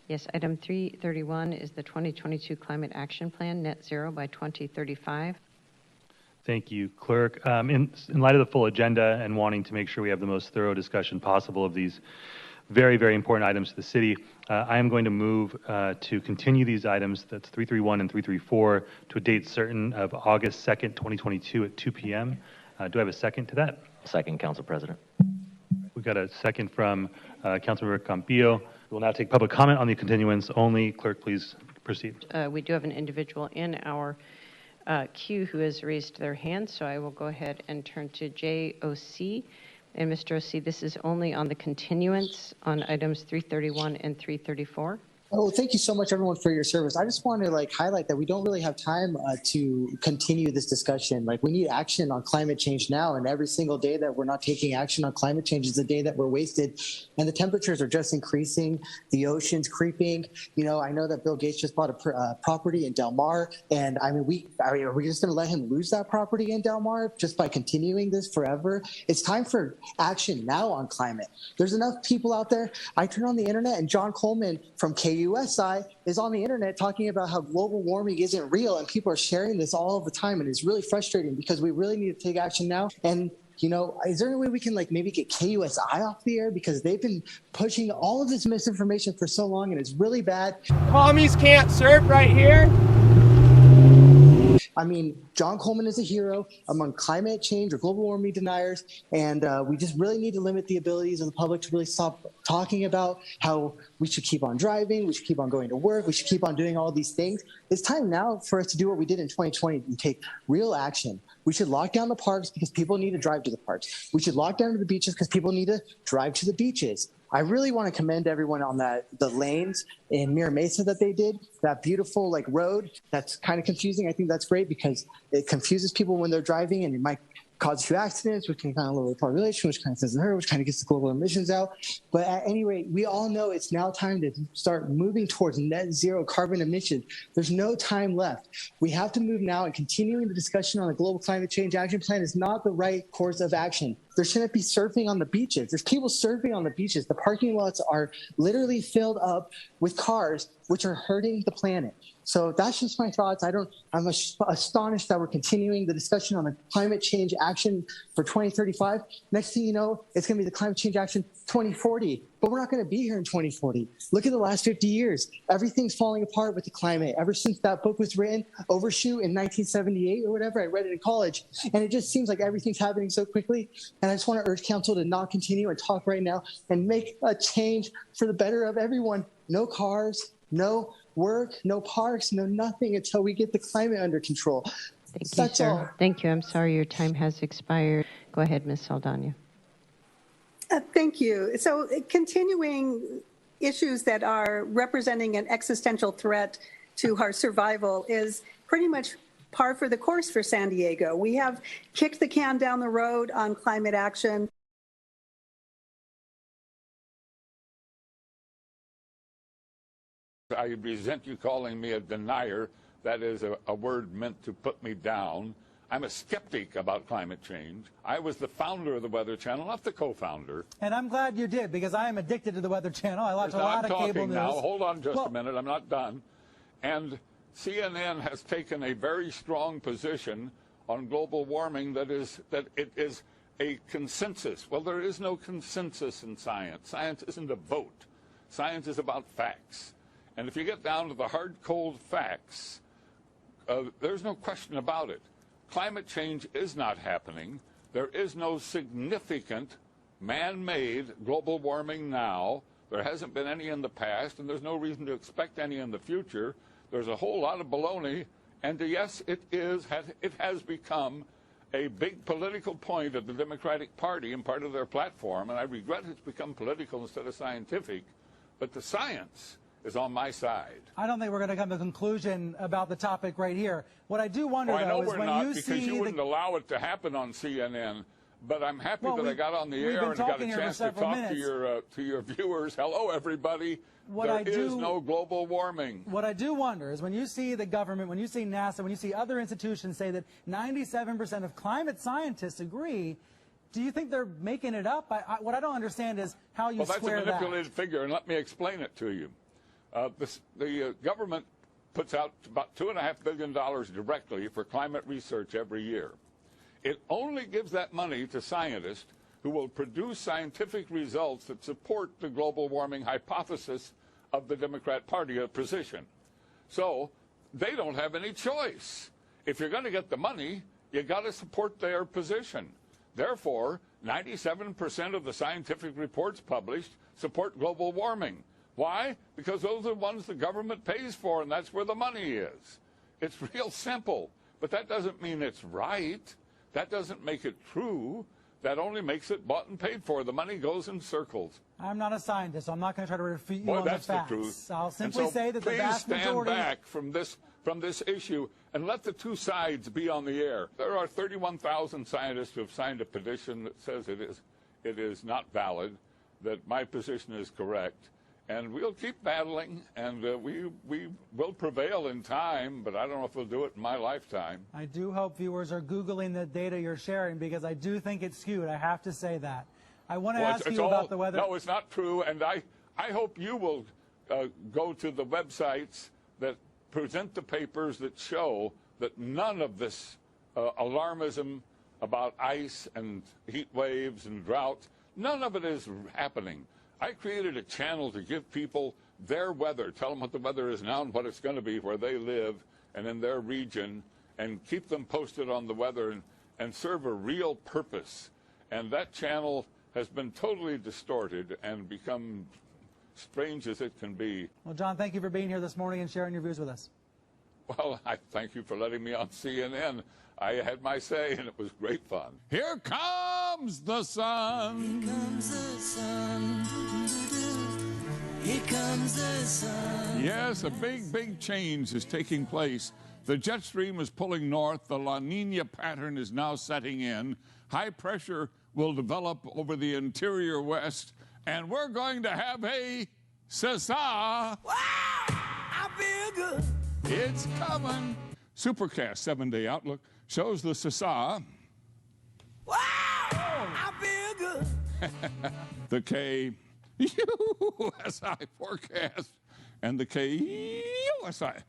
Yes, item 331 is the 2022 Climate Action Plan, Net Zero by 2035. Thank you, Clerk. In light of the full agenda and wanting to make sure we have the most thorough discussion possible of these very, very important items to the city, I am going to move to continue these items, that's 331 and 334, to a date certain of August 2nd, 2022 at 2 p.m. Do I have a second to that? Second, Council President. We've got a second from Councilmember Campillo. We will now take public comment on the continuance only. Clerk, please proceed. We do have an individual in our queue who has raised their hand, so I will go ahead and turn to JOC. And Mr. OC, this is only on the continuance on items 331 and 334. Oh, thank you so much, everyone, for your service. I just want to highlight that we don't really have time to continue this discussion. We need action on climate change now, and every single day that we're not taking action on climate change is a day that we're wasted. And the temperatures are just increasing, the ocean's creeping. I know that Bill Gates just bought a property in Del Mar, and are we just going to let him lose that property in Del Mar just by continuing this forever? It's time for action now on climate. There's enough people out there. I turn on the internet, and John Coleman from KUSI is on the internet talking about how global warming isn't real, and people are sharing this all the time, and it's really frustrating because we really need to take action now. And is there any way we can maybe get KUSI off the air, because they've been pushing all of this misinformation for so long, and it's really bad. Commies can't surf right here. I mean, John Coleman is a hero among climate change or global warming deniers, and we just really need to limit the abilities of the public to really stop talking about how we should keep on driving, we should keep on going to work, we should keep on doing all these things. It's time now for us to do what we did in 2020 and take real action. We should lock down the parks because people need to drive to the parks. We should lock down the beaches because people need to drive to the beaches. I really want to commend everyone on the lanes in Mira Mesa that they did, that beautiful road that's kind of confusing. I think that's great because it confuses people when they're driving, and it might cause a few accidents, which can kind of lower the population, which kind of doesn't hurt, which kind of gets the global emissions out. But at any rate, we all know it's now time to start moving towards net zero carbon emissions. There's no time left. We have to move now, and continuing the discussion on the Global Climate Change Action Plan is not the right course of action. There shouldn't be surfing on the beaches. There's people surfing on the beaches. The parking lots are literally filled up with cars, which are hurting the planet. So that's just my thoughts. I'm astonished that we're continuing the discussion on the climate change action for 2035. Next thing you know, it's going to be the climate change action 2040. But we're not going to be here in 2040. Look at the last 50 years. Everything's falling apart with the climate. Ever since that book was written, Overshoot, in 1978 or whatever, I read it in college. And it just seems like everything's happening so quickly. And I just want to urge council to not continue and talk right now and make a change for the better of everyone. No cars, no work, no parks, no nothing until we get the climate under control. Thank you, sir. Thank you. I'm sorry your time has expired. Go ahead, Ms. Saldana. Thank you. So continuing issues that are representing an existential threat to our survival is pretty much par for the course for San Diego. We have kicked the can down the road on climate action. I resent you calling me a denier. That is a word meant to put me down. I'm a skeptic about climate change. I was the founder of the Weather Channel, not the co-founder. And I'm glad you did, because I am addicted to the Weather Channel. I watch a lot of cable news. Now, hold on just a minute. I'm not done. And CNN has taken a very strong position on global warming that it is a consensus. Well, there is no consensus in science. Science isn't a vote. Science is about facts. And if you get down to the hard, cold facts, there's no question about it. Climate change is not happening. There is no significant man-made global warming now. There hasn't been any in the past, and there's no reason to expect any in the future. There's a whole lot of baloney, and yes, it has become a big political point of the Democratic Party and part of their platform, and I regret it's become political instead of scientific, but the science is on my side. I don't think we're going to come to a conclusion about the topic right here. What I do wonder, though, is when you see... because you wouldn't allow it to happen on CNN, but I'm happy that I got on the air and got a chance to talk to your viewers. Hello, everybody. There is no global warming. What I do wonder is when you see the government, when you see NASA, when you see other institutions say that 97% of climate scientists agree, do you think they're making it up? What I don't understand is how you square that. Well, that's a manipulated figure, and let me explain it to you. The government puts out about $2.5 billion directly for climate research every year. It only gives that money to scientists who will produce scientific results that support the global warming hypothesis of the Democrat Party position. So they don't have any choice. If you're going to get the money, you got to support their position. Therefore, 97% of the scientific reports published support global warming. Why? Because those are the ones the government pays for, and that's where the money is. It's real simple, but that doesn't mean it's right. That doesn't make it true. That only makes it bought and paid for. The money goes in circles. I'm not a scientist, so I'm not going to try to refute you on that's the facts. The truth. I'll simply say that the vast majority... Please stand back from this issue and let the two sides be on the air. There are 31,000 scientists who have signed a petition that says it is not valid, that my position is correct. And we'll keep battling, and we will prevail in time, but I don't know if we'll do it in my lifetime. I do hope viewers are Googling the data you're sharing, because I do think it's skewed. I have to say that. I want to ask you about the weather. No, it's not true, and I hope you will go to the websites that present the papers that show that none of this alarmism about ice and heat waves and drought, none of it is happening. I created a channel to give people their weather, tell them what the weather is now and what it's going to be where they live and in their region, and keep them posted on the weather and serve a real purpose. And that channel has been totally distorted and become strange as it can be. Well, John, thank you for being here this morning and sharing your views with us. Well, I thank you for letting me on CNN. I had my say, and it was great fun. Here comes the sun. Here comes the sun. Here comes the sun. Yes, a big change is taking place. The jet stream is pulling north. The La Nina pattern is now setting in. High pressure will develop over the interior west, and we're going to have a sisa. Wow, I feel good. It's coming. Supercast 7-day outlook shows the sisa. Wow, I feel good. The KUSI forecast and the KUSI